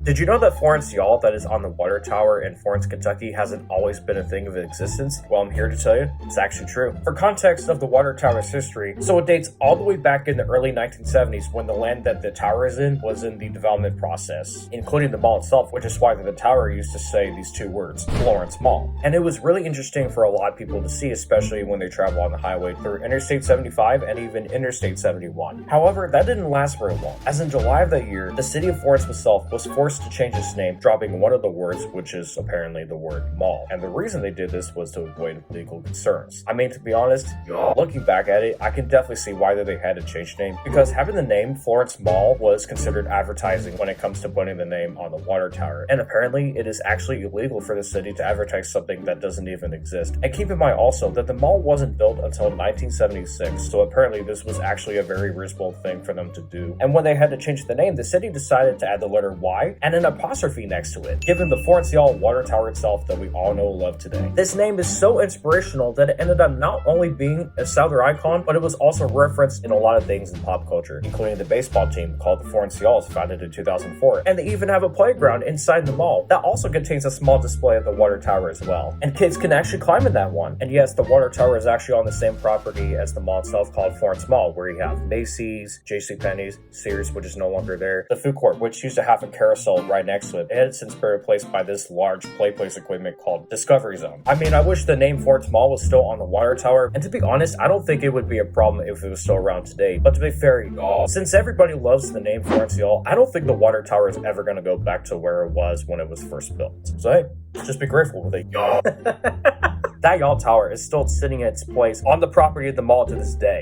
Did you know that Florence Y'all that is on the water tower in Florence, Kentucky hasn't always been a thing of existence? Well, I'm here to tell you, it's actually true. For context of the water tower's history, so it dates all the way back in the early 1970s when the land that the tower is in was in the development process, including the mall itself, which is why the tower used to say these two words, Florence Mall. And it was really interesting for a lot of people to see, especially when they travel on the highway through Interstate 75 and even Interstate 71. However, that didn't last very long, as in July of that year, the city of Florence itself was forced to change its name, dropping one of the words, which is apparently the word mall. And the reason they did this was to avoid legal concerns. I mean, to be honest, looking back at it, I can definitely see why they had to change the name, because having the name Florence Mall was considered advertising when it comes to putting the name on the water tower. And apparently, it is actually illegal for the city to advertise something that doesn't even exist. And keep in mind also that the mall wasn't built until 1976, so apparently this was actually a very reasonable thing for them to do. And when they had to change the name, the city decided to add the letter Y and an apostrophe next to it, given the Florence Y'all water tower itself that we all know and love today. This name is so inspirational that it ended up not only being a Southern icon, but it was also referenced in a lot of things in pop culture, including the baseball team called the Florence Y'alls, founded in 2004. And they even have a playground inside the mall that also contains a small display of the water tower as well. And kids can actually climb in that one. And yes, the water tower is actually on the same property as the mall itself called Florence Mall, where you have Macy's, JCPenney's, Sears, which is no longer there, the food court, which used to have a carousel right next to it. It had since been replaced by this large play place equipment called Discovery Zone. I mean, I wish the name Florence Mall was still on the water tower, and to be honest, I don't think it would be a problem if it was still around today. But to be fair, since everybody loves the name Florence Y'all, I don't think the water tower is ever going to go back to where it was when it was first built. So hey, just be grateful with it, y'all. That Y'all Tower is still sitting in its place on the property of the mall to this day.